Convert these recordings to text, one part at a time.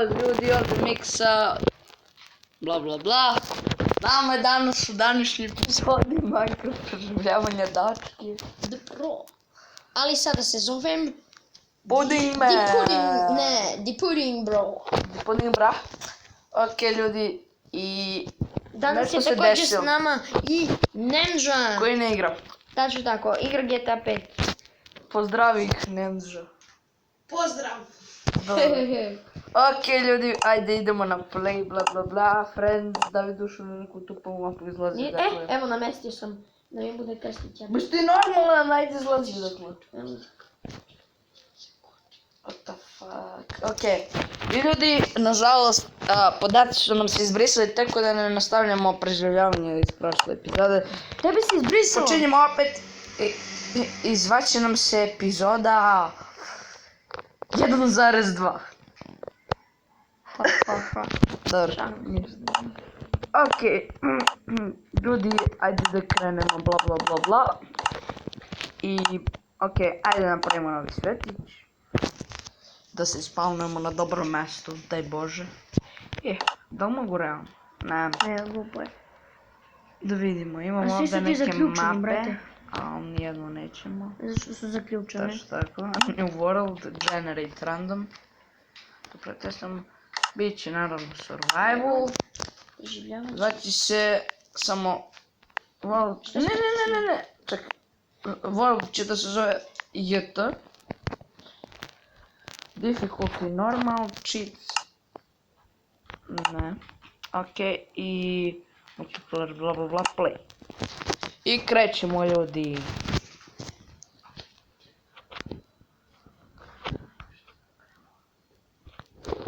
ljudi od Miksa, bla bla bla. Nama je danas u današnjoj epizodi Minecraft preživljavanja dački. The Pro. Ali sada se zovem... Pudding man. The Pudding Bro. The Pudding bra. Ok ljudi, i Danas je nešto se također desilo. s nama i Ninja. Koji ne igra. Tačno tako, igra GTA 5. Pozdravi ih, Ninja. Pozdrav! Ok ljudi, ajde idemo na play, bla bla bla, friends, da vi dušu na neku tupu mapu izlazi, dakle. Evo namestio sam da mi bude krstić. Baš ti normalan, ajde izlazi, dakle. What the fuck, ok. I ljudi, nažalost, podaci su nam se izbrisali, tako da ne nastavljamo preživljavanje iz prošle epizode. Tebe si izbrisao! Počinjemo opet, izvaće nam se epizoda 1.2. Dobro. Ok, ljudi, ajde da krenemo, bla bla bla bla. I, ok, ajde napravimo novi svetić. Da se spawnujemo na dobrom mjestu, daj Bože. Da li mogu realno? Ne. Ne, glupo je. Da vidimo, imamo ovdje neke mape. A nijednu nećemo. Zašto su zaključene? Tačno tako. New world, generate random. To pretestam. Biće naravno survival. Zvaći se samo... World... Ne. Čekaj. World će da se zove JT. Difficulty normal, cheats. Ne. Ok, i... multiplayer, bla bla bla, play. I krećemo ljudi.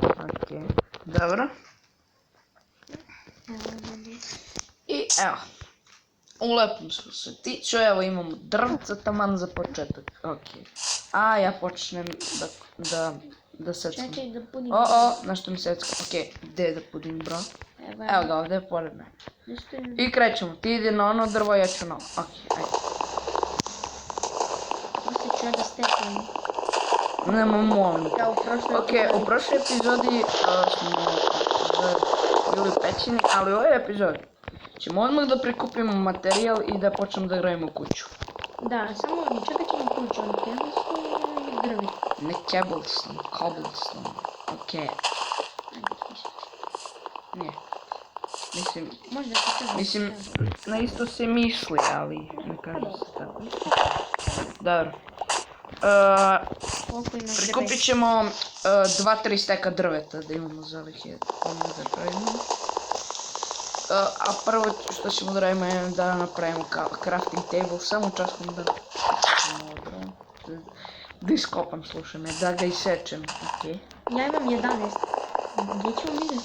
Ok, dobro. I evo. Ulepim smo se tiču, evo imamo drvca taman za početak. Ok. A ja počnem da seckam. Čekaj da pudim. Nešto mi seckam. Ok, gdje je da pudim bro? Evo ga ovdje, pored me. I krećemo, ti ide na ono drvo, ja ću na ovo. Ok, ajde. Osjeću ja da steknem. Nema molim. Ok, u prošloj epizodi smo bili u pećini, ali u ovoj epizodi ćemo odmah da prikupimo materijal i da počnemo da gradimo kuću. Da, samo čekat ćemo kuću, ali cobblestone ili drvi? Ne cobblestone, ok. Nije. Mislim, na isto se misli, ali ne kaže se tako. Dobro. Prikupit ćemo 2-3 steka drveta da imamo za ovih da pravimo. A prvo što ćemo da radimo je da napravimo crafting table, samo časkom da iskopam, slušaj me, da ga isečem, ok. Ja imam 11. Gdje ćemo vidjeti?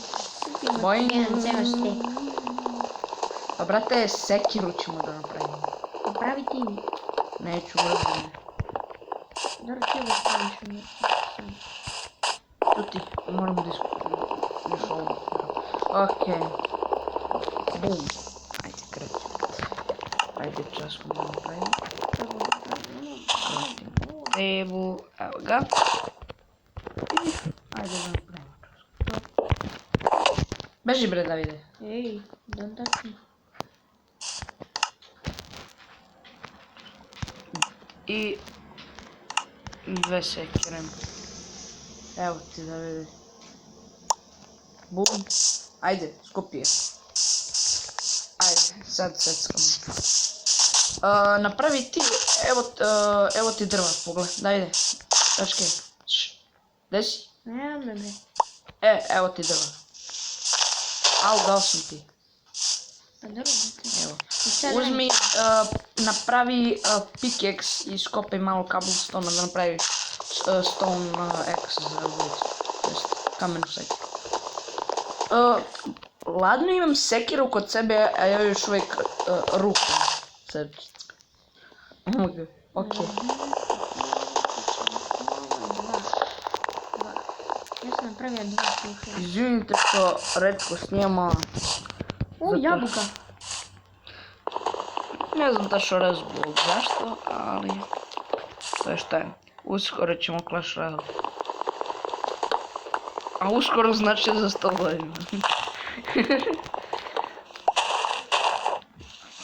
Bojim... Pa brate, sekiru ćemo da napravimo. Napravi ti mi. Neću vrlo. Dobro, ti ovo staviš u neki. Tu ti moram da iskupim još ovo. Ok. Bum. Ajde, krećemo. Ajde, časkom da napravimo. Table, evo ga. I ajde da napravimo časkom. Beži bre, Davide. Ej, don't touch me. I dve sekire. Evo ti da vidi. Bum. Ajde, skupi je. Ajde, sad seckam. Napravi ti, evo ti drva, pogledaj, ajde. Dačke. Gdje si? Ne, bre. Evo ti drva. Au, dao sam ti. Pa dobro, Evo. Uzmi, napravi pickaxe i skopaj malo cobblestone da napravi stone axe za ulicu. Tj. kamenu sekiru. Ladno imam sekiru kod sebe, a ja još uvijek ruku sebi. Ok. Ja sam napravio 2 slušaja. Izvinite što redko snijema. Jabuka. Ne znam tačno razlog zašto, ali to je šta je. Uskoro ćemo Clash Royale. A uskoro znači za 100 godina.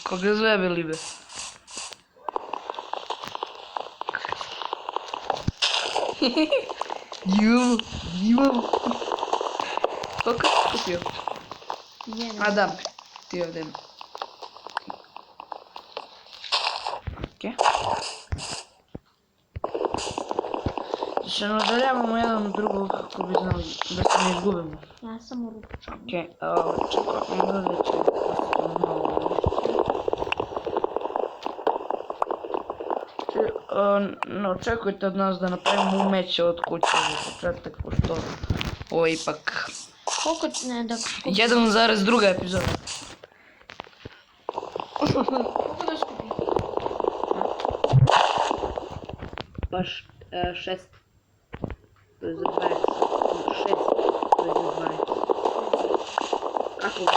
Koga zajebili be? Imam. Koliko si kupio? A da, ti ovdje. Okej. Še ne udaljavamo jedan drugog kako bi znali da se ne izgubimo. Ja sam u ručku. Okej, čekaj, ne da će malo no, očekujte od nas da napravimo umeće od kuće za početak, pošto ovo je ipak Koliko ne da... 1,2 epizoda. Koliko da skupi? Baš 6. To je za 20. 6. To je za 20. Kako ga?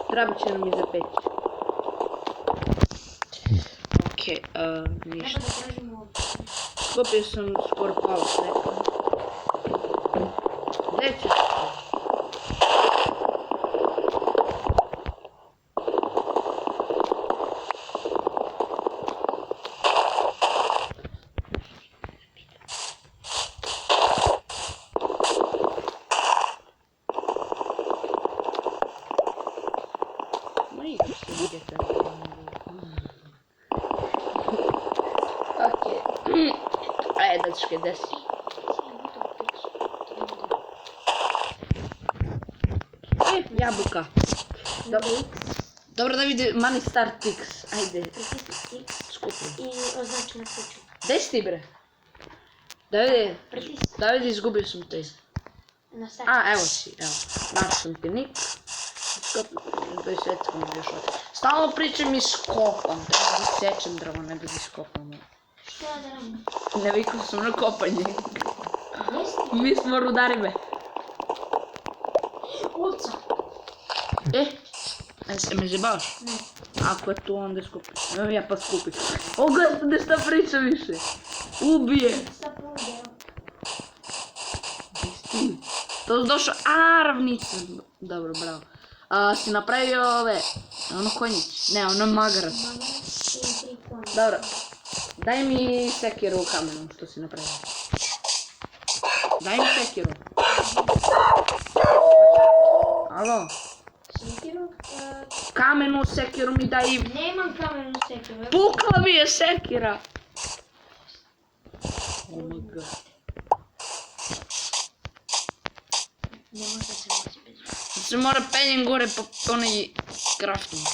Treba će nam i za 5. Okej, ništa. Treba da tražimo ovdje. Skupio sam skoro pola svega. Gdje ćeš to? Ajde, dečke, desi. Jabuka. Dobro da vidi Money Start X. Ajde, Pritisni X skupi. i označi na kuću. Gdje si ti bre? Davide, Pritisni Davide, izgubio sam te. na start. A, evo si, evo. Našao sam ti nik. Skopi, 20 sekundi još ovdje. Stalno pričam i skopam. Treba da sjećam drvo, ne bi iskopam. Što ja da radim? Ne vikao sam na kopanje. Gdje si? Mi smo rudari be. Ovca. Se me zjebavaš? Ne. Ako je tu onda skupi. Evo ja pa skupi. O gospode, šta priča više? Ubije. Šta polude? To je došao, ravnica. Dobro, bravo. Si napravio ove, ono konjić. Ne, ono magarac. Magarac i 3 konja. Dobro. Daj mi sekiru u kamenu što si napravio. Daj mi sekiru. Alo? Sekiru? Kamenu sekiru mi daj. Nemam kamenu sekiru. Pukla mi je sekira. Oh my god. Ne može da se vozi bez veze. Se mora penjem gore po onaj crafting.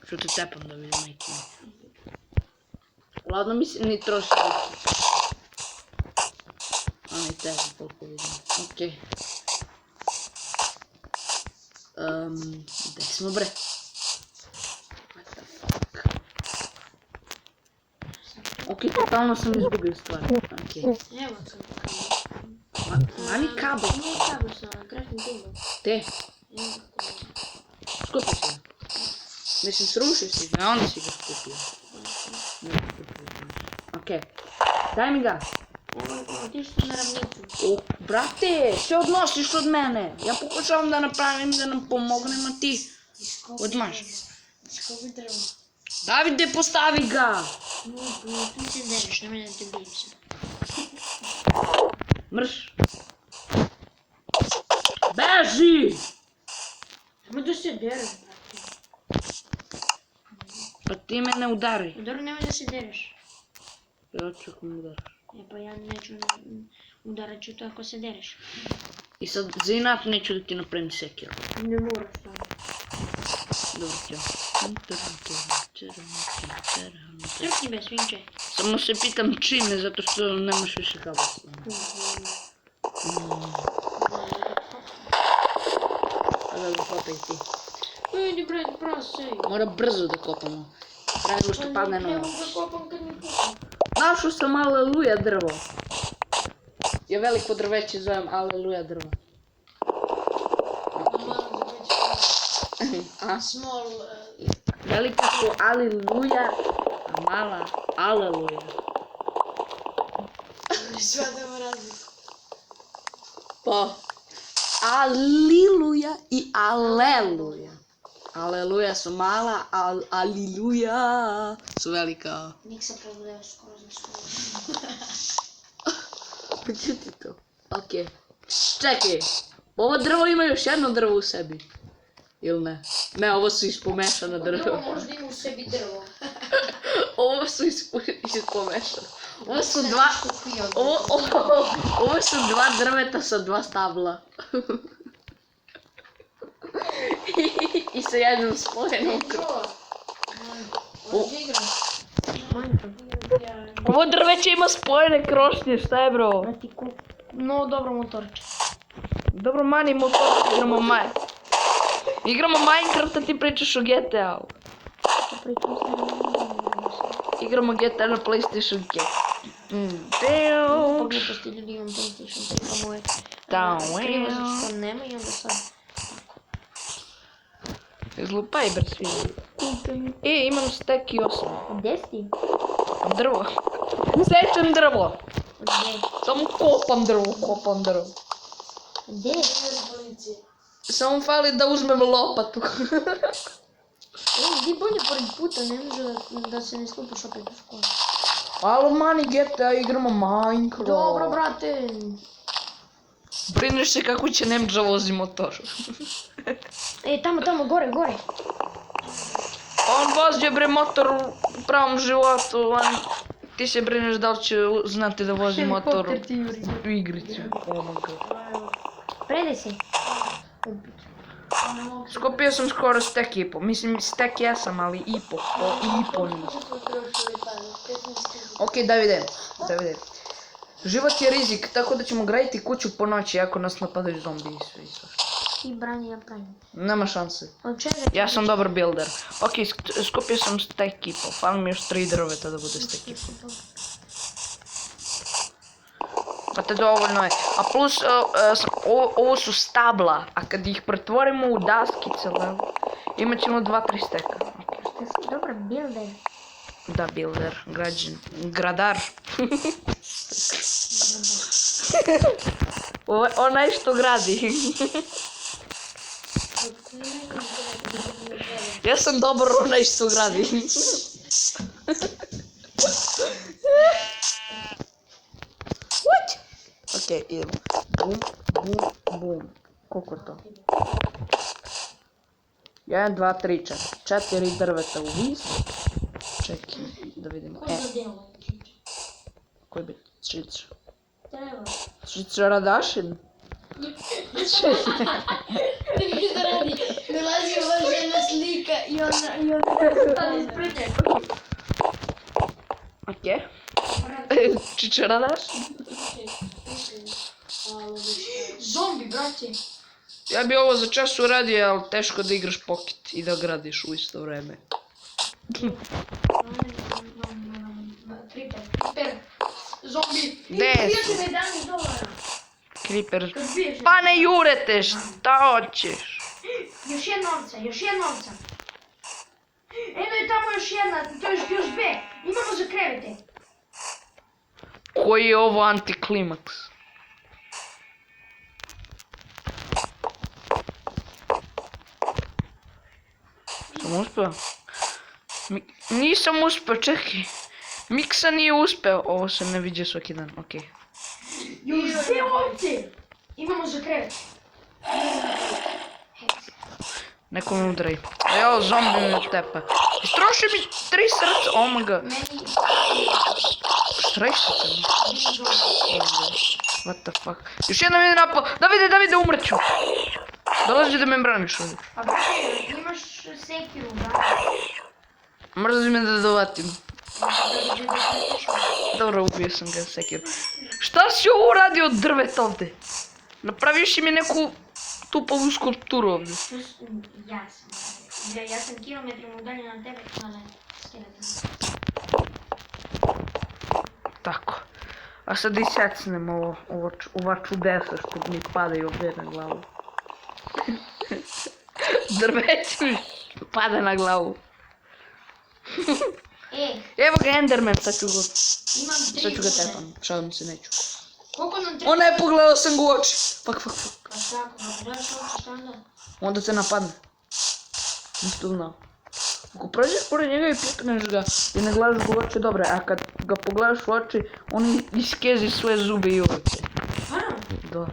Što te tepam da vidim neki. Ladno mi se ni troši. Onaj teži koliko vidim. Okej. Gdje smo bre? What the fuck? Okej, totalno sam izgubio stvari. Okej. Evo sam. Mani kabel. Nije kabel sa crafting table. Te, Evo kabel. skupio si ga. Mislim, srušio si ga, a onda si ga skupio. Okej. Daj mi ga. Otišli na ravnicu. O, brate, se odnosiš od mene. Ja pokušavam da napravim, da nam pomognem, a ti odmaš. Skopi drvo. Davide, postavi ga. Ti se deriš, nemoj da te bijem se. Mrš. Beži! Nemoj da se deriš, brate. Pa ti me ne udari. Dobro, nemoj da se deriš. Ja ću ako me udaraš. Pa ja neću, udarat ću to ako se deriš. I sad za inat neću da ti napravim sekiru. Ne moraš to. Dobro, ću. Trpni bez svinče. Samo se pitam čime, zato što nemaš više kabla. A da ga kopaj ti. Idi bre, prasej. Mora brzo da kopamo. Pravo što padne Ne noć. mogu da kopam kad mi kopam. Našao sam aleluja drvo. Ja veliko drveće zovem aleluja drvo. A? Small... Velika su aleluja, a mala aleluja. Shvatamo razliku. Pa Aliluja i Aleluja. Aleluja su mala, Aliluja su velika. Nik se pogledao skoro za skoro. Čuti to. Okej. Čekaj. Ovo drvo ima još jedno drvo u sebi. Ili ne? Ne, ovo su ispomešana drva. Drvo možda ima u sebi drvo. Ovo su ispomešana. Ovo su dva... Ovo su dva drveta sa dva stabla. I sa jednom spojenom krovom. Ovo drveće ima spojene krošnje, šta je bro? No, dobro motorče. Dobro, mani motor, igramo Minecraft, a ti pričaš o GTA-u. Igramo GTA na PlayStation 5. Pogledaš ti ljudi imam PlayStation 5, imamo je krivo zato što nema i onda sad... Izlupaj bre svi. Imam stek i 8. Gdje si ti? Drvo. Sečem drvo. Gdje? Samo kopam drvo. Gdje? Samo fali da uzmem lopatu. Gdje bolje pored puta, ne može da se ne slupaš opet u školu. Alo mani GTA, igramo Minecraft. Dobro, brate. Brineš se kako će Nemđa vozi motor. Tamo, gore. On vozi bre motor u pravom životu, ti se brineš da li će znati da vozi motor u igrici. Predaj se. Skopio sam skoro stek i po, mislim stek jesam, ali i po nisam. Ok, Davide. Život je rizik, tako da ćemo graditi kuću po noći ako nas napadaju zombi i sve. Ti brani, ja branim. Nema šanse. Od čega? Ja sam dobar builder. Ok, skupio sam stek i po, fali mi još 3 drveta da bude stek i po. Pa te dovoljno je. A plus, ovo su stabla, a kad ih pretvorimo u daskice, imat ćemo 2-3 steka. Šta si dobar builder? Da, builder, gradar. Onaj što gradi. Ja sam dobar onaj što gradi. What? Ok, idemo. Bum. Koliko je to? 1, 2, 3, 4 drveta u vis. Čekaj, da vidimo. Koji bi šrica? Šrica Radašin? Vidiš da radi, dolazi ova žena slika i ona stane ispred njega. Ok. Čiča Radašin? Zombi, brate. Ja bi ovo za čas uradio, ali teško da igraš Pocket i da gradiš u isto vreme. Creeper. Zombi. Gde su? $11. Creeper. Pa ne jurete, šta hoćeš? Još jedna ovca. Eno je tamo još jedna, to je još dve. Imamo za krevete. Koji je ovo antiklimaks? Sam uspeo? Nisam uspeo, čekaj. Miksa nije uspeo. Ovo se ne viđe svaki dan, okej. Još dve ovce. Imamo za krevete. Neko me udraj. Evo, zombi me tepa. Istroši mi 3 srca, oh my god. Srećite mi. What the fuck. Još jedna me napao. Davide, umrću. Dolazi da me braniš ovdje. Pa brate, imaš sekiru, brate. Mrzi me da dovatim. Dobro, ubio sam ga sekiru. Šta si ovo uradio od drveta ovdje? Napraviš mi neku tupovu skulpturu ovdje. Ja sam kilometrima udaljen od tebe, ali skeleton. Tako. A sad isjecnem ova čudesa što mi padaju ovdje na glavu. Drveće mi pada na glavu. Evo ga Enderman, sad ću ga tepam. Šalim se, neću. Koliko nam treba? O ne, pogledao sam ga u oči. Fuck. Pa šta, ako ga pogledaš u oči, šta onda? Onda te napadne. Nisi to znao. Ako prođeš pored njega i pukneš ga i ne gledaš ga u oči, dobro, a kad ga pogledaš u oči, on iskezi svoje zube i oči. Stvarno? Da.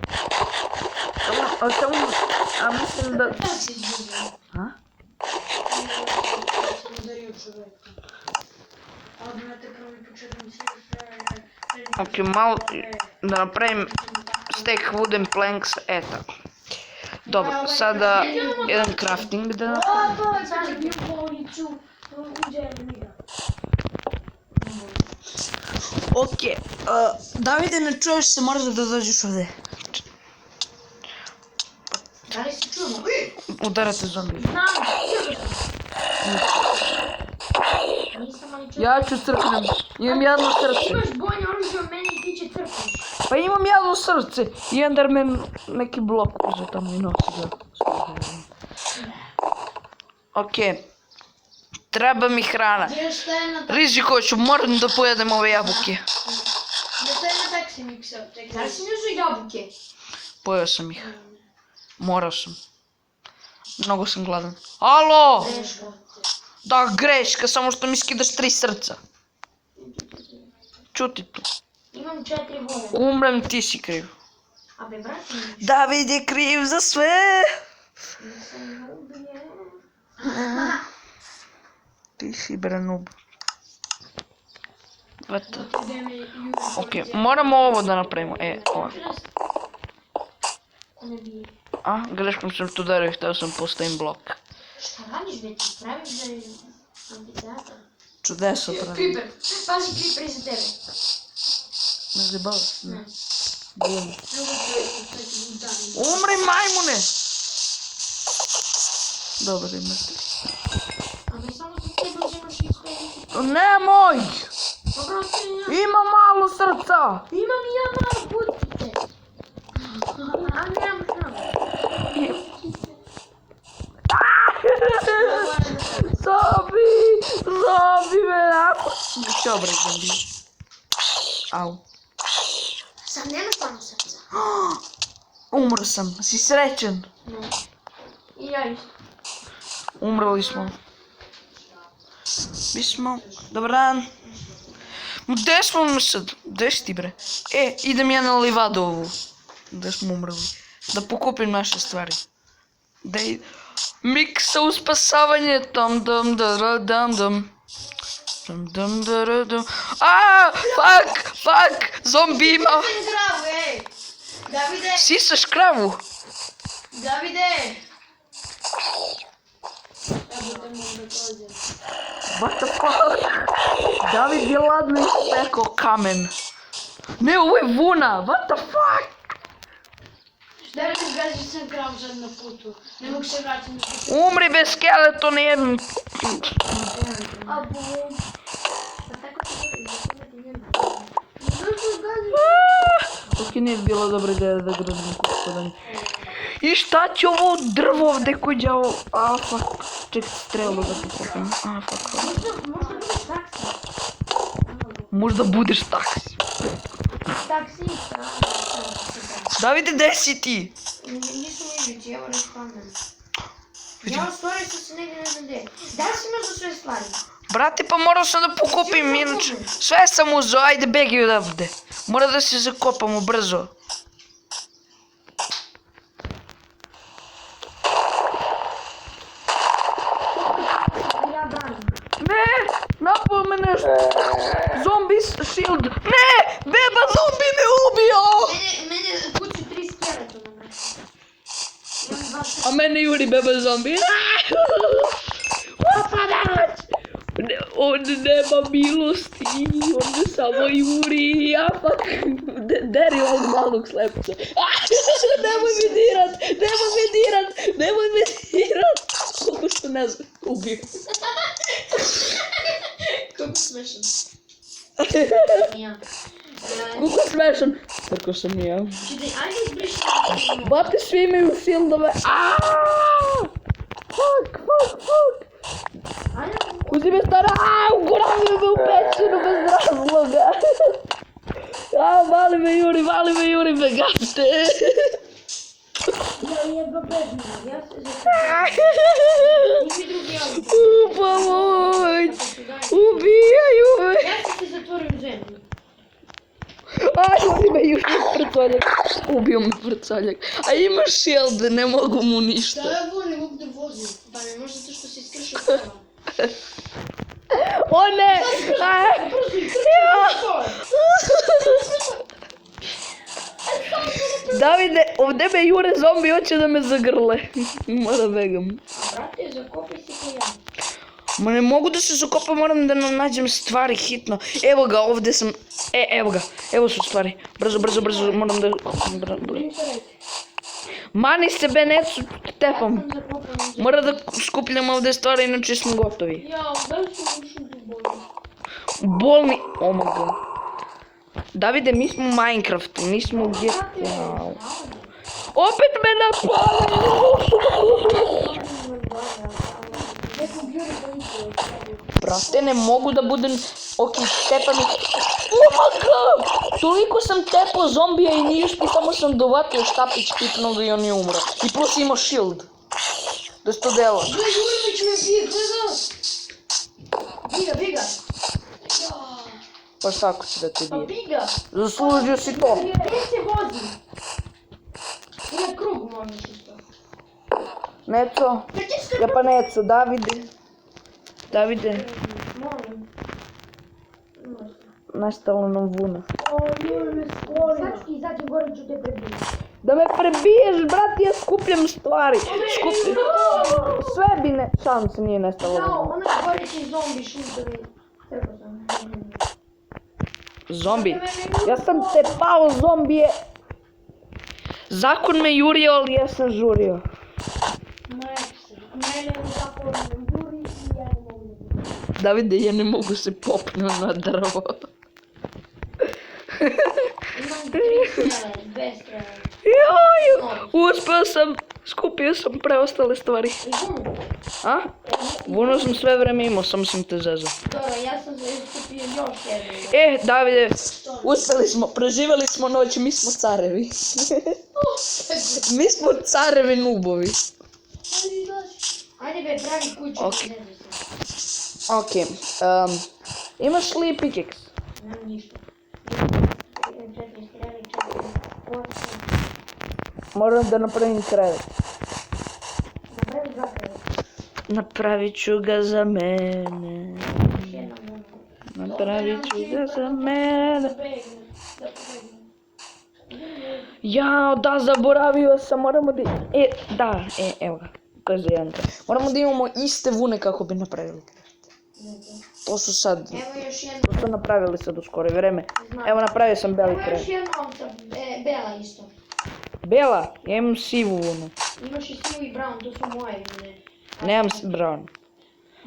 Samo, mislim da... Tako si izgubio. A? Ja sam udario čoveka. Odmah prvo mi početam sve. Ok, malo da napravim stack wooden planks, tako. Dobro, sada jedan crafting da napravim. Opa, sad je bio bolnicu. Uđe mira. Ok, Davide, ne čuješ se, moraš da dođeš ovdje. Da li si čuo? Udarate zombi. Znam, nisam ali čuo. Ja ću crknem, imam jedno srce. Imaš bojne oružje od mene i ti će crkneš. Pa imam jedno srce i Enderman neki blok uze tamo i nosi ga. Ok, treba mi hrana. Gdje šta je na Riziko ću, moram da pojedem ove jabuke. Gdje šta je na taksi miksao? Da li si mi uzeo jabuke? Pojeo sam ih. Morao sam. Mnogo sam gladan. Alo! Teško. Da, greška, samo što mi skidaš 3 srca. Čuti tu. Imam 4 vode. Umrem, ti si kriv. A be, brati mi. David je kriv za sve. Nisam ubijen. Ti si branub. Eto. Gdje me juri Ok, moramo ovo da napravimo. Ovo. Ko ne bi... A, greškom sam tu udario i htio sam postavim blok. Šta radiš, be, ti praviš da je ambizator? Čudeso pravim. Creeper, pazi Creeper iza tebe. Ne zabavaš? Ne. Bum. Ne mogu da ti budani. Umri, majmune! Dobar je mrtvi. A be, samo za tebe uzimaš isto. Nemoj! Dobro, ti ja. Ima malo srca! Imam i ja malo putite. A nemam hranu. Zombie me napad. Dobre, zombi. Au. Sam nema stvarno srca. Umro sam, si srećan? Ne. I ja isto. Umrli smo. Bismo, dobar dan. Gde smo mi sad? Gde si ti bre? Idem ja na livadu ovu. Gde smo umrli. Da pokupim naše stvari. Da i... Miksa u spasavanje. Dam dam dam dam dam. Dam dam dam dam. Aaaa! Fuck! Zombi ima! Kravu, ej! Davide! Sisaš kravu? Davide! Ja budem možda prođem. What the fuck? David je ladno ispekao kamen. Ne, ovo je vuna. What the fuck? Davide, gazi sam kravu sad na putu. Ne mogu se vratiti na putu. Umri bez skeleton jedan. A bum. Pa tako ti ti nema. Zašto gazi? Ok, nije bilo dobra ideja da gradim kuspodanje. I šta će ovo drvo ovdje koji je ovo... A, fuck. Čekaj, strelo da pokupim. A, fuck. Možda budeš taksi. Možda budeš taksi. Taksista. Davide, gde si ti? Nisam vidjeti, evo respawnam. Ja u stvari sam se negdje ne znam gdje. Da li si imao sve stvari? Brate, pa morao sam da pokupim, inače... Sve sam uzeo, ajde begi odavde. Mora da se zakopamo brzo. Ja branim. Ne, napao me nešto. Zombi shield. Ne, beba zombi me ubio. Mene kuću 3 skeletona, brate. Imam 2 A mene juri beba zombi. Upadač. On nema milosti, on me samo juri. Ja fuck. Deri ovog malog slepca. Nemoj me dirat. Koliko što ne znam, ubio. Kako smešan. Ja. Koliko smešan. Tako sam ja. Čekaj, ajde izbrišimo. Bate, svi imaju shieldove. Fuck. Ajde. Uzime stara, ugoravio me u pećinu bez razloga. A, vali me Juri, begavte. Ja jedva bez mene, ja se zatvorim. Nimi drugi auto. Pomoć! Ubijaju me! Ja sam se zatvorio u zemlju. Aj, oni me Juri prcaljak. Ubio me prcaljak. A ima shield, ne mogu mu ništa. Da, ja ne mogu da vozim. Pa ne može zato što si iskršao kola. O ne! Aj! Davide, ovdje me Jure zombi hoće da me zagrle. Mora begam. Brate, zakopi si ko ja. Ma ne mogu da se zakopam, moram da nađem stvari hitno. Evo ga, ovdje sam. Evo ga, evo su stvari. Brzo, moram da... Mani se Benecu tepam. Mora da skupljam ovdje stvari, inače smo gotovi. Jao, da li su ušli u bolju? Bolni... Oh my god. Davide, mi smo u Minecraftu, nismo u GTA. Opet me napali! Brate, ne mogu da budem... Ok, tepam ih... Oh my god! Toliko sam tepao zombija i ništa, samo sam dovatio štapić tipnog i on je umro. I plus imao shield. Da se to delo. Gle, Jurimić me bije, gledaj! Biga! Pa šta ako će da te Pa bije? biga! Zaslužio si to. Gdje se vozi? Ili krug možeš isto? Neco, ja pa neco, Davide, Molim. nestalo nam vuna. Sad ti izađem gore, ću te prebiti. Da me prebiješ, brat, ja skupljam stvari. Sve bi ne... Šanse nije nestalo Jao, vuna. onaj goreći zombi šutovi. Treba sam. Zombi. Ja sam te pao zombije. Zakon me jurio, ali ja sam žurio. Mene u zakonu juri i ja ne mogu. Davide, ja ne mogu se popnu na drvo. Imam 3 strele, 2 strele. Joj, uspio sam, skupio sam preostale stvari. I vunu. A? Vuno sam sve vreme imao, samo sam te zezao. Dobro, ja sam skupio još jednu. Davide, uspeli smo, preživjeli smo noć, mi smo carevi. Mi smo carevi nubovi. Ajde be, pravi kuću. Ok. Ok, imaš li pickaxe? Nemam ništa. 4 strele, 4 porce. Moram da napravim krevet. Napravi 2 kreva. Napravit ću ga za mene. Još jedna vuna. Napravit ću ga za mene. Da pobegnem. Jao, da, zaboravio sam, moramo da... evo ga. To je za jedan krevet. Moramo da imamo iste vune kako bi napravili krevet. To su sad... Evo još jedna. To su napravili sad u skoro vreme. Evo, napravio sam beli Evo još krevet. jedna ovca, bela isto. Bela, ja imam sivu vunu. Imaš i sivu i brown, to su moje vune. Nemam brown.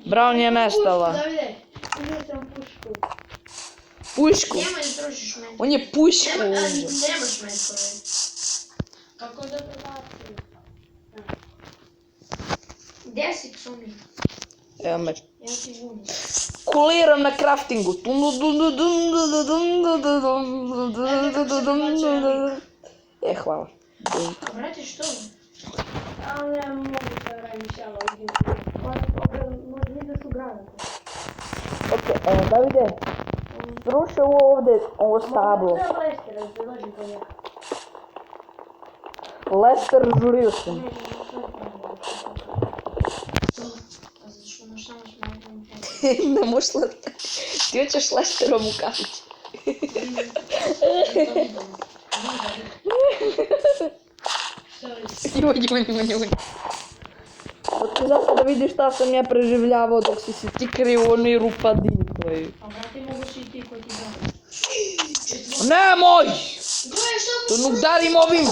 Brown je nestala. Davide, uzeo sam pušku. Pušku. Nemoj da trošiš metko. On je pušku uzeo. Nemaš metko, kako da prebacim? Gdje si psuni? Evo me. Evo ti vunu. Kuliram na craftingu. Hvala. A brate, što? A ne mogu se vremišljava ovdje. Možda ideš u grada. Ok, evo Davide. Sruši ovo stablo. Treba Lestera, da dođem po njega. Lester, žurio sam. A zašto ono samo smatram? Ne možeš Lester. Ti hoćeš Lesterom u kafić. Juj. Zato da vidiš šta sam ja preživljavao dok si ti krio u onoj rupadini tvoji. A brate, mogu si i ti koji ti znam. Nemoj! Gledaj, šta To ne udarim ovim!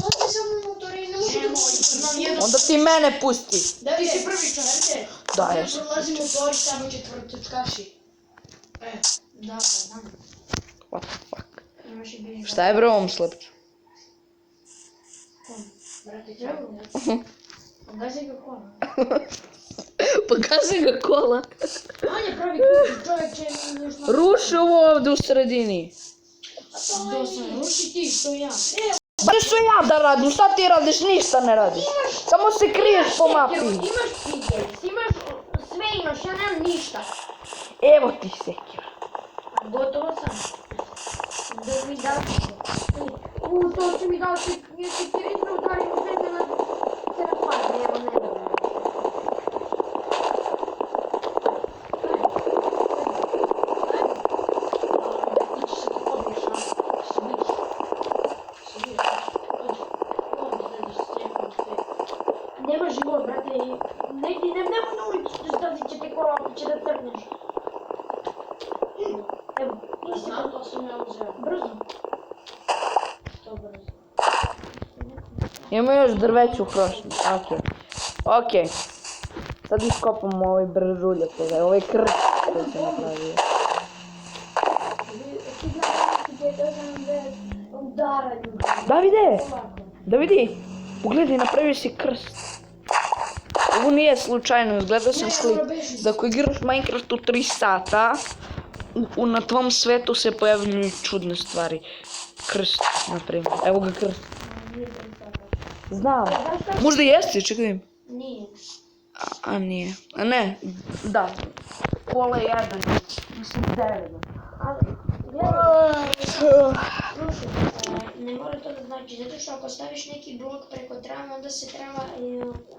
Ovdje samo motori, ne može da moji. Onda ti mene pusti. Da ti si prvi čovjek. Da, ja sam. Prolazi motori samo četvrtočkaši. Da, pa znam. What the fuck? Imaš i bliža. Šta je bre ovom slepču? Brate, čemu? Gazi ga kona. Pokaži ga kola. On je pravi kuću, čovječe. Ruši ovo ovdje u sredini. To sam, ruši ti, što ja. Ba što ja da radim, šta ti radiš, ništa ne radiš. Samo se kriješ po mapi. Imaš pikeljs, imaš sve imaš, ja nemam ništa. Evo ti sekira. Gotovo sam. Da mi dao to si mi dao, ti ritno udarim u zemlje na se napadne, evo ne da. Ići se ti pobiješ, a? Se vidiš. Se vidiš. Nema život, brate. Nemoj na ulicu, stazit će te kola, će da crneš. Evo, znam, to sam ja uzeo. Brzo. Što brzo? Ima još drveću u prošlom. Okej. Sad iskopamo ovaj bržuljak, ovaj krst koji se napravio. Ti gledaj, ti je dođem da udara ljudi. Davide, pogledaj, napravio si krst. Ovo nije slučajno, izgledao sam klip. Da ako igraš Minecraft u 3 sata, na tvom svetu se pojavljuju čudne stvari. Krst, naprimjer. Evo ga krst. Znam. Možda jeste, čekaj. Nije. A nije. A ne, da. Pola jedan. Mislim 9. Ali, gledaj. Slušaj, ne mora to da znači, zato što ako staviš neki blok preko trave, onda se trava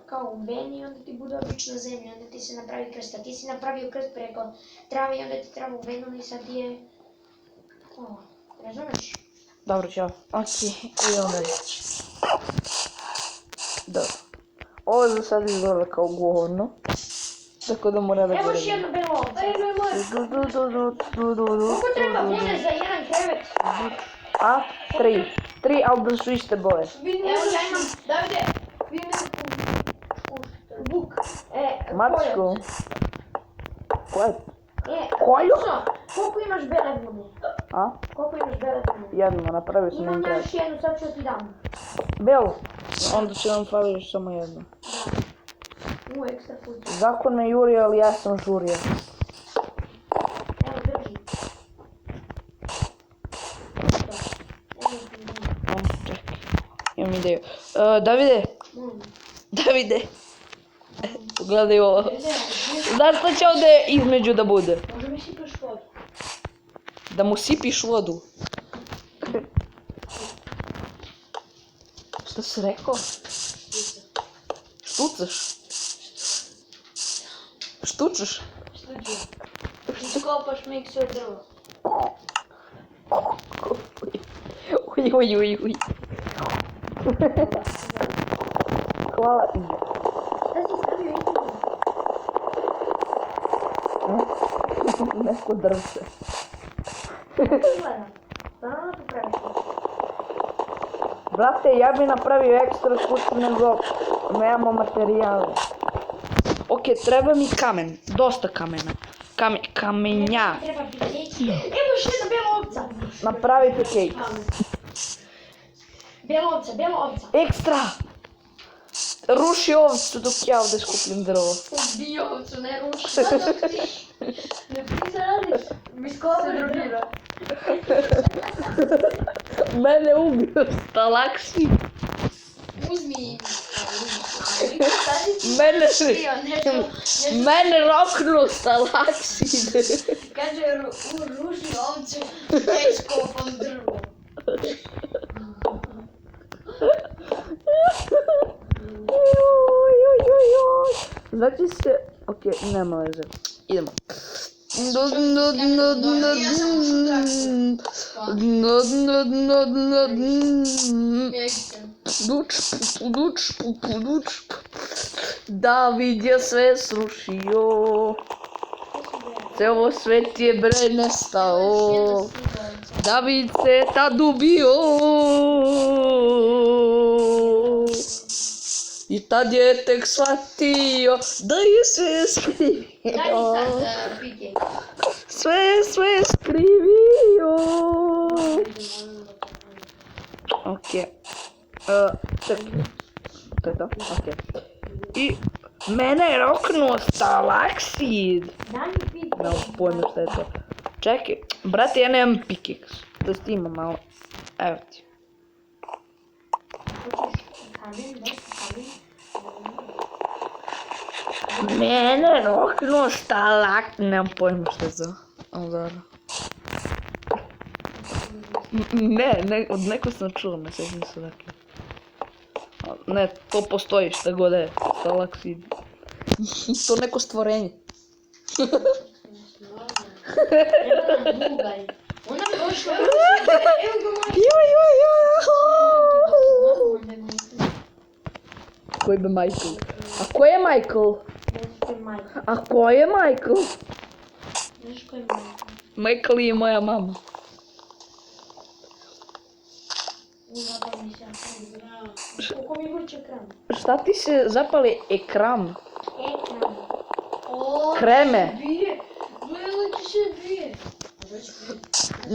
kao ubeni i onda ti bude obična zemlja, onda ti se napravi krst. A ti si napravio krst preko trave i onda ti trava ubenula i sad je... O, razumeš? Dobro, čao. Okej, i onda reći. Dobro. Ovo za sad izgleda kao govno. Tako da mora da Evo gledam. još jedno belo ovce. Koliko treba vode za jedan krevet? A? 3. 3, ali da su iste boje. Evo ja imam, Davide, vi imate buk. Mačku. Koje? Kolju? Koliko imaš bele vode? A? Koliko imaš bele vode? Jedno, napravio sam Imam jedan još kraj. jednu, sad ću ti dam. Belu. Onda će vam fali još samo jedno. U, ekstra food. Zakon me jurio, ali ja sam žurio. Evo, drži. Čekaj, imam ideju. Davide. Pogledaj ovo. Znaš što će ovdje između da bude? Može mi sipaš vodu. Da mu sipiš vodu. Šta si rekao? Štucaš? Štučeš? Iskopaš mikser drvo. Uj. Hvala. Šta si stavio ispod? Neko drže. Gledam. Stvarno da popraviš to. Brate, ja bi napravio ekstra kuću, nego nemamo materijale. Ok, treba mi kamen. Dosta kamena. Kamenja. Treba pikeći. Evo još jedna bela ovca. Napravite cake. Bela ovca. Ekstra! Ruši ovcu dok ja ovdje skupljam drvo. Ubij ovcu, ne ruši. Ne prizradiš. Mi skopaš drvo. Mene ubio stalaksi. Uzmi. Mene roknuo stalaksi. Kaže, ruši ovcu, ja iskopam drvo. Znači se... Ok, nema veze. Idemo. David je sve srušio. Celo svet je bre nestao. David se tad ubio. I tad je tek shvatio da je sve skrivio. Sve skrivio. Ok. Čekaj. To je to? Ok. I Mene je roknuo stalaksid. Daj mi pit. Nemam pojma šta je to. Čekaj, brate, ja nemam pickaxe. Da ti imam malo. Evo ti. Hoćeš kamen, da kamen. Mene je roknuo nemam pojma šta je to. Ali dobro. Ne, od neko sam čuo, ne sjećam se dakle. Ne, to postoji šta god je, stalaksid. To neko stvorenje. Evo nam Bugaj. Ona bi došla. Evo ga moj. Koji bi Michael? A ko je Michael? Znaš ko je Michael? A ko je Michael? Znaš ko je Michael? Michael je moja mama. Koliko mi vuče ekran? Šta ti se zapali ekran? Ekran. O, Kreme. bije. Gledaj ti se bije.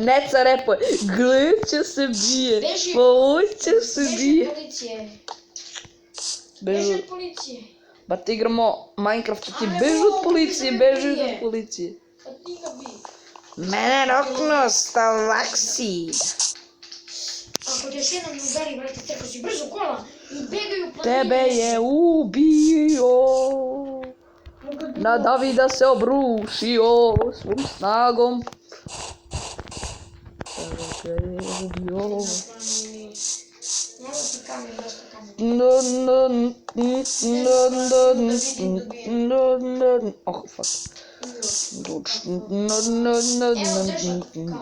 Neca repoj. Gled će se bije. Beži. Povuće se Beži bije. od policije. Beži. Beži od policije. Ba ti igramo Minecraft, ti Ale beži od mogu, policije, ti me beži bije. od policije. A ti ga bije. Mene roknuo stalaksid. Ako te još jednom ne udari, brate, crko si brzo kola i begaju planine. Tebe je ubio. Na Davida se obrušio svom snagom. Tebe je ubio. Malo ti kamen, dosta kamen. Oh, fuck. Evo, drža kamen.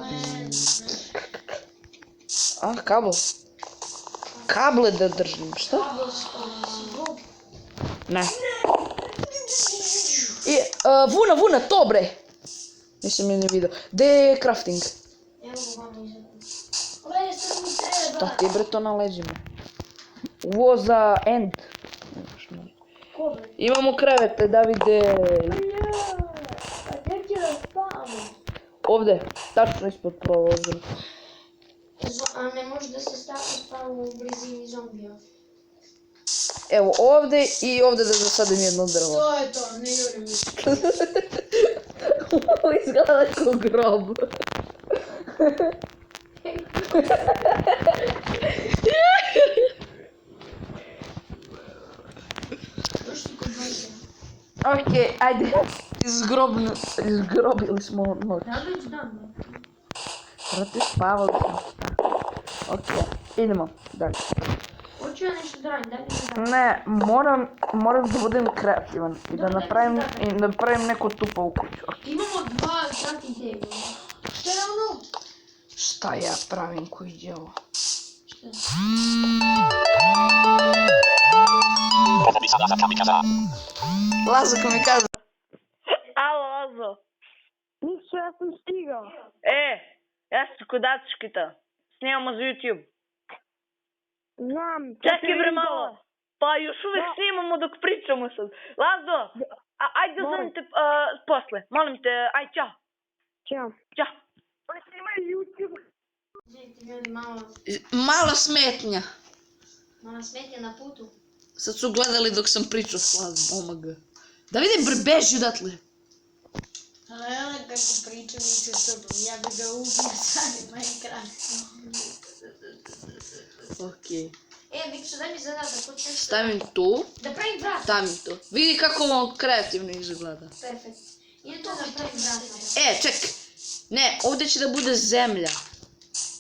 Ah, kabel. Kable da držim, šta? Kabelsko. Ne. Vuna, to bre. Nisam je ne vidio. Gde je crafting? Evo ga vamo iza. Gle, sad mi treba. Šta ti bre to na leđima? Ovo za end. Ko bre? Imamo krevete, Davide. A gdje će da spavamo? Ovde, tačno ispod prozora. A ne može da se spavamo u blizini zombija. Evo ovde i ovde da zasadim jedno drvo. To je to, ne jurim mi. Ovo izgleda kao grob. Došli kod Vajka. Okej, ajde. Izgrobili smo noć. Da već dan. Brate, spavali smo. Okej, idemo dalje. Hoću ja nešto da radim, daj mi da radim. Ne, moram da budem kreativan i da napravim neku tupovu kuću. Imamo dva crafting table. Šta je ono? Šta ja pravim koji djelo? Šta? Lazak mi kaže. Alo, Lazo. Ništa, ja sam stigao. Ja sam kod Ačkita. Snimamo za YouTube. Znam. Čekaj bre malo. Pa još uvijek snimamo dok pričamo sad. Lazo, ajde zovem te posle. Molim te, aj čao. Ćao. Ćao. Oni snimaju YouTube. Vidite ljudi, Mala smetnja. mala smetnja na putu. Sad su gledali dok sam pričao s Lazom, omg. Da vidim bre, beži odatle. Ali ona kako priča mi se s tobom, ja bi ga ubio sad u Minecraft. Okej. Mikso, daj mi zadatak, hoću nešto Stavim tu, da pravim vrat. stavim tu. Vidi kako ovo kreativno izgleda. Perfekt. Ili to da pravim vrat. Ček. Ne, ovdje će da bude zemlja.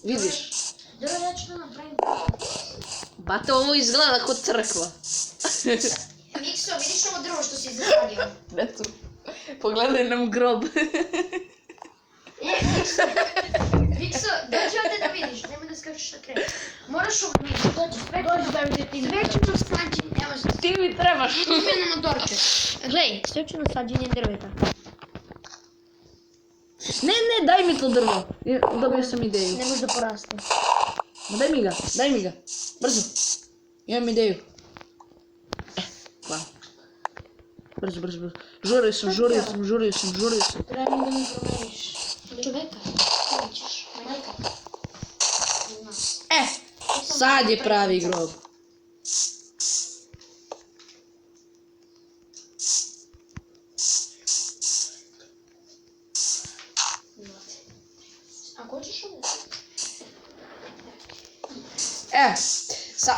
Vidiš? Dobro, ja ću to napravim vrat. Bate, ovo izgleda kao crkva. Mikso, vidiš ovo drvo što si zaradio? Eto, pogledaj nam grob. Mikso, dođi ovdje da vidiš, nemoj da skačeš na krenu. Moraš ovo vidjeti, dođi, dođi da vidjeti ti. Sve ću na sađenje, evo se. Ti mi trebaš. Uzmeno motorče. Glej, sve ću na sađenje drveta. Ne, daj mi to drvo. Dobio sam ideju. Ne može da poraste. Ma daj mi ga. Brzo. Imam ideju. Hvala. Brzo. Žurio sam. Treba mi da mi promeniš. Čoveka, kako ćeš? Majka. Sad je pravi grob.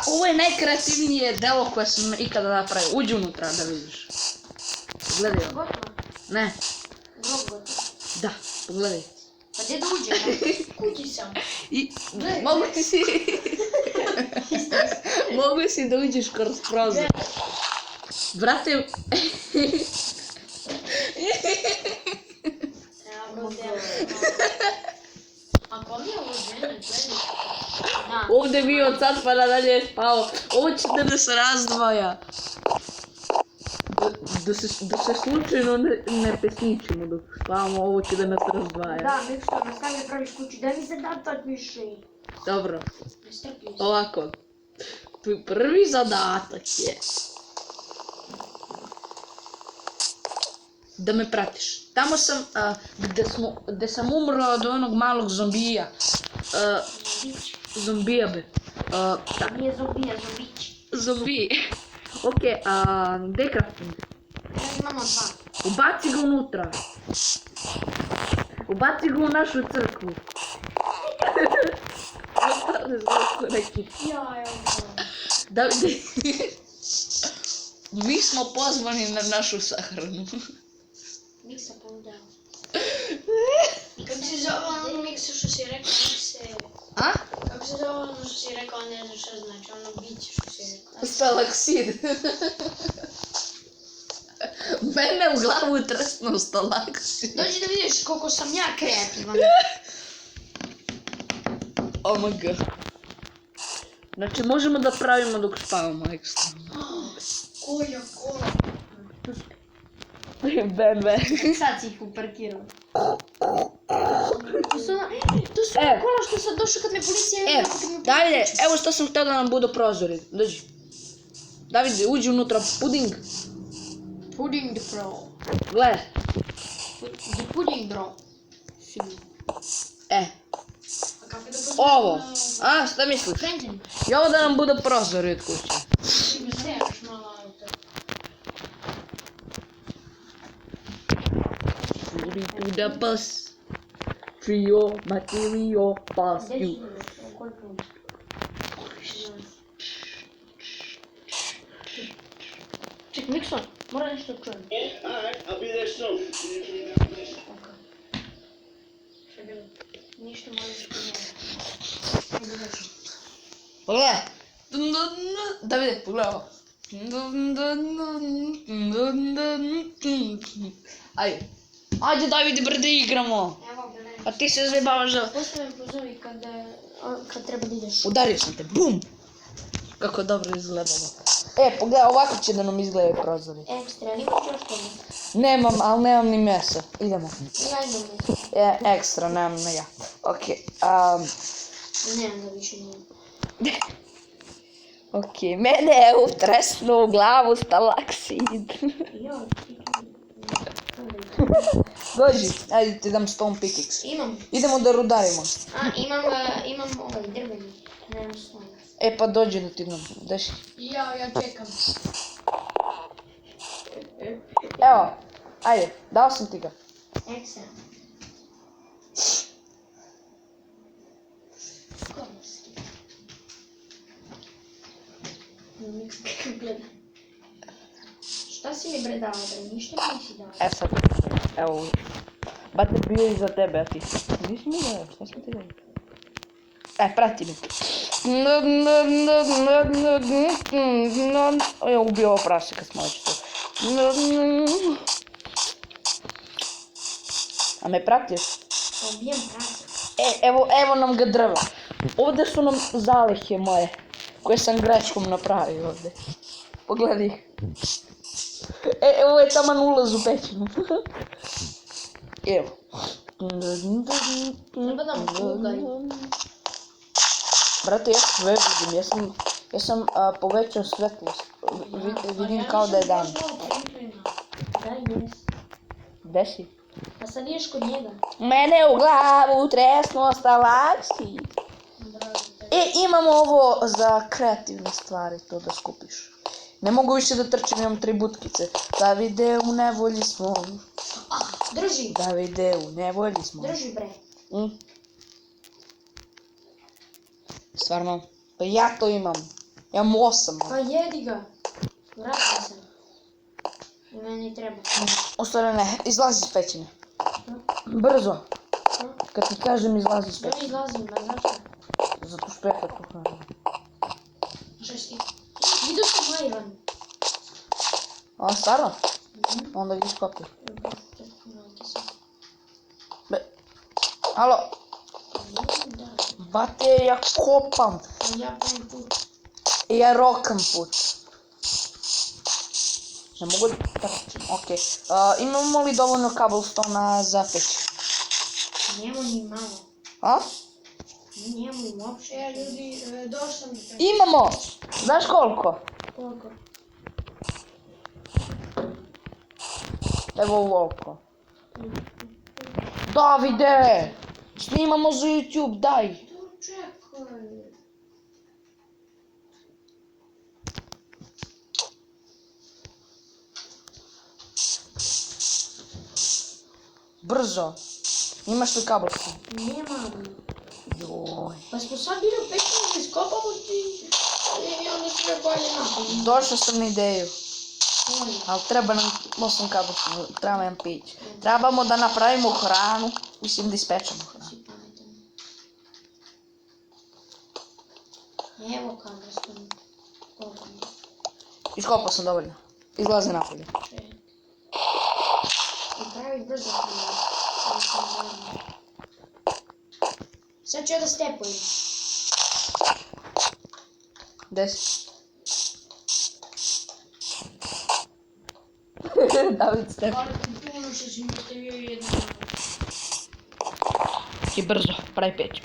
Ovo je najkreativnije delo koje sam ikada napravio. Uđi unutra da vidiš. Pogledaj ovo. Gotovo. Ne, Gotovo. da, pogledaj. Pa gdje da uđem? Kući sam. I mogu si... mogu si da uđeš kroz prozor. Brate... Ako mi je ovo žene, gledaj. Da. Ovdje mi od sad pa nadalje spao. Ovo će da nas razdvaja. Da se slučajno ne pesničimo dok spavamo, ovo će da nas razdvaja. Da, nek što nastavi praviš kući, daj mi zadatak više. Dobro, Ne strpi se. ovako. Tvoj prvi zadatak je da me pratiš. Tamo sam, gde sam umro od onog malog zombija. Zombić. Zombija be. Nije zombija, zombić. Zombi. Ok, gde je crafting? Imamo dva. Ubaci ga unutra. Ubaci ga u našu crkvu. Ostane zvuk neki. Ja, Da, mi smo pozvani na našu sahranu. Miksa poudao. Kako se zove ono miksa što si rekao, mikse... A? Kako se zove ono što si rekao, ne znam što znači, ono biće što si rekao. Stalaksid. Mene u glavu tresnuo stalaksid. Dođi da vidiš koliko sam ja kreativan. OMG. Znači možemo da pravimo dok spavamo ekstra. Koja kola. Ben. Sad si ih uparkirao. To su kola što sam došao kad me policija... Davide, evo što sam htio da nam budu prozori. Dođi. Davide, uđi unutra, puding. Pudding bro. Gledaj. The pudding bro. E, A kako da ovo. A, šta misliš? Franklin. I ovo da nam budu prozori od kuće. Mi stejaš malo auto. Shooting to the bus. Trio, material, pass Gdje you. si u koliko? Ček, Mikson, mora nešto čujem. Alright, I'll be there soon. Ok. Što je bilo? Ništa možeš primjeriti. Pogledaj. Davide, pogledaj ovo. Ajde. Ajde Davide, bre, da igramo. Evo ga, ne. A ti se zajebavaš za... Postavim pozovi kad treba da ideš. Udario sam te, bum! Kako dobro izgledalo. E, pogledaj, ovako će da nam izgledaju prozori. Ekstra, nemaš još toga? Nemam, ali nemam ni mesa. Idemo. Ja imam nešto. Ekstra, nemam ni ja. Okej, Nemam da više nemam. okej, mene je utresnuo u glavu stalaksid. Jo, Dođi, ajde ti dam stone pickaxe. imam. Idemo da rudarimo. Imam ovaj drveni. Nemam stone. E, pa dođi da ti dam, deši. Ja čekam. Evo, ajde, dao sam ti ga. Ekstra. Skorski. Miks kako gleda. Šta si mi bre dao bre? Ništa mi nisi dao. E sad, evo. Bate bio iza tebe, a ti. Nisi mi dao, šta sam ti dao? E, prati me. Je ubio ovo prase kad smo već to. A me pratiš? Obijem prasa. Evo nam ga drva. Ovdje su nam zalihe moje. Koje sam greškom napravio ovdje. Pogledaj ih. Ovo je taman ulaz u pećinu. Evo. Treba da vam plugaj. Brate, ja sve vidim, ja sam povećao svetlost, vidim kao da je dan. Da, jes. Gde si? Pa sad ideš kod njega. Mene u glavu tresnuo stalaksid. Imamo ovo za kreativne stvari, to da skupiš. Ne mogu više da trčim, imam 3 butkice. Davide, u nevolji smo. Drži. Davide, u nevolji smo. Drži bre. Stvarno, Pa ja to imam. Ja imam 8. Pa jedi ga. Vratio sam. I meni treba. U stvari ne, izlazi iz pećine. Brzo. Kad ti kažem izlazi iz Ja pećine. izlazim, ba zašto? Zato što je to hrana. Šta si? Vidio sam Majvan. A stvarno? Onda ga iskopi. Alo, Da. bate, ja kopam. Ja pravim put. I ja rokam put. Ne mogu da trčim, okej. Imamo li dovoljno cobblestone za peć? Njemu ni malo. A? Njemu ni uopšte. Ljudi, došao sam do tebe. Imamo! Znaš koliko? Koliko? Evo ovoliko. Davide! Snimamo za YouTube, daj! Čekaj. Brzo! Imaš li cobblestone? Nemam. Joj. Pa smo sad bili u pećinu da iskopamo ti i onda sve bolje napolje. Došao sam na ideju. Koji? Ali treba nam 8 cobblestone, treba nam pić. Trebamo da napravimo hranu, mislim da ispečemo hranu. Si pametan. Evo cobblestone. Koliko mi je? Iskopao sam dovoljno. Izlaze napolje. Čekaj. I pravi brzo hranu. Sad ću ja da stepujem. Gde si? David step. Hvala ti puno što si mi ostavio jednu. I brzo, pravi peć.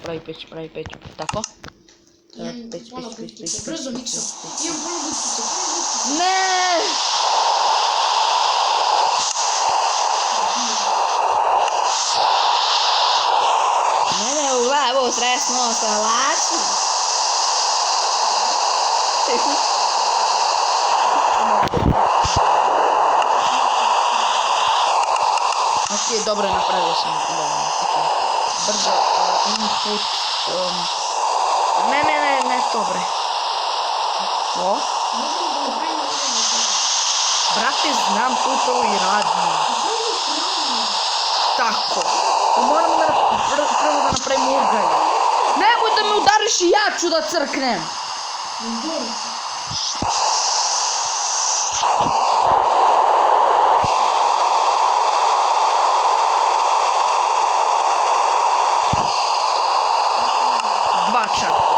Tako? Imam Peć. puno butkice. Brzo, Nikso. Imam puno butkice. Ne! Mene u glavu sresno sa lači. Okej, dobro, napravio sam. Dobro, okej. Brzo, input. Ne, to bre. To? Možemo da napravimo jedan. Brate, znam to upravo i radim. Tako. Moramo da prvo da napravimo ugalj. Nemoj da me udariš i ja ću da crknem. Dva čarka.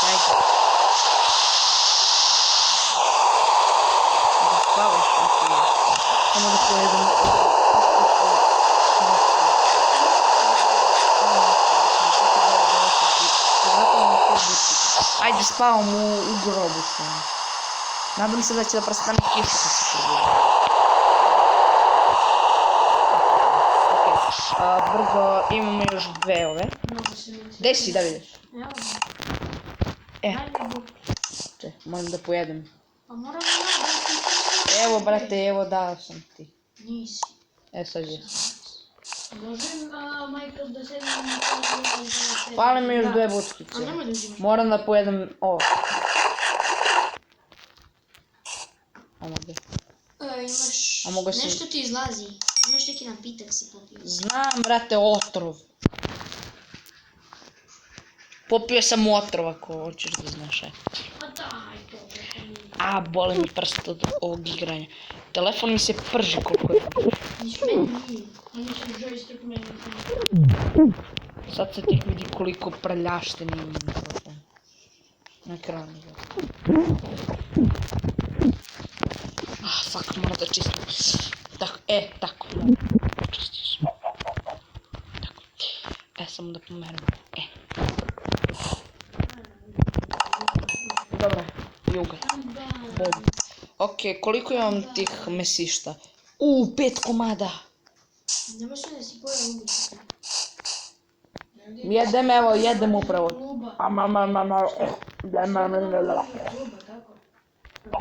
Ajde. Da spavaš tako. Samo da pojedem. Ajde spavam u grobu sam. Nadam se da će da prestane kiša kad se probudi. Brzo imamo još dve ove. Gde si da vidiš? Evo. E. Ajde, buk. Če, moram da pojedem. Pa moram da Evo brate, evo dao sam ti. Nisi. E sad je. Možem, Michael, da sedem na Fale mi još dve A butkice. nemoj da uzimaš. Moram da pojedem ovo. Ono gde. Imaš... A mogu si- Nešto ti izlazi. Imaš neki napitak si popio. Znam brate, otrov. Popio sam otrov ako hoćeš da znaš. Pa daj to. A, boli mi prst od ovog igranja. Telefon mi se prži koliko je to. Niš meni nije. Oni su joystick meni. Sad se tek vidi koliko prljašteni imam na telefonu. Na ekranu. Fuck, moram da čistim. Tako, tako. Čistiš. Tako. Samo da pomeram. Dobra, ugalj. Bom. Okej, koliko imam tih mesišta? 5 komada. Nemaš li da si pojel ulicu? Jedem, evo, jedem upravo. Kluba. Kluba. Kluba, tako.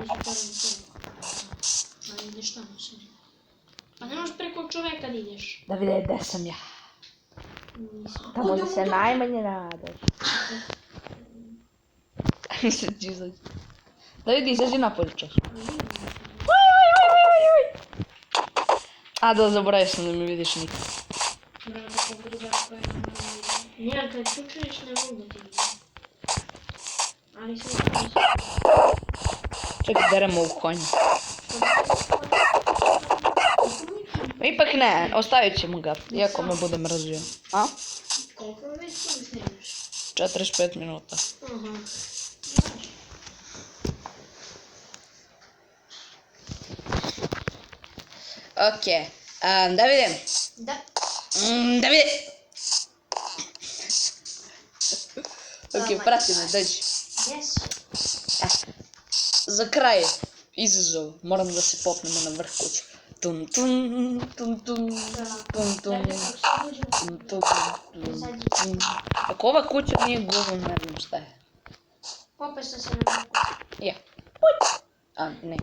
A gdje su pored tebe? A ideš tamo sad. Pa ne možeš preko čoveka da ideš. Da vide gde sam ja. Nisam. Tamo da se najmanje nadaš. Sad ću izaći. Da vidi, izađi napolje čas. A da, zaboravio sam da mi vidiš nikad. Brate, kako druga koja nije kad čučuješ ne mogu da ti vidim. Ali sve tamo se... Čekaj, deremo u konju. Ipak ne, ostavit ćemo ga, iako me bude mrzio. A? Koliko već tu snimiš? 45 minuta. Aha. Okej, da vidim. Da. Da vidim. Okej, prati me, dođi. Yes. Za kraj, izazov, moram da se popnemo na vrh kuće. Tum tum, tum tum, tum tum, tum tum, tum tum. Ako ova kuća nije govno, ne znam šta je. Popeo sam se na vrhu. Ja. A, ne.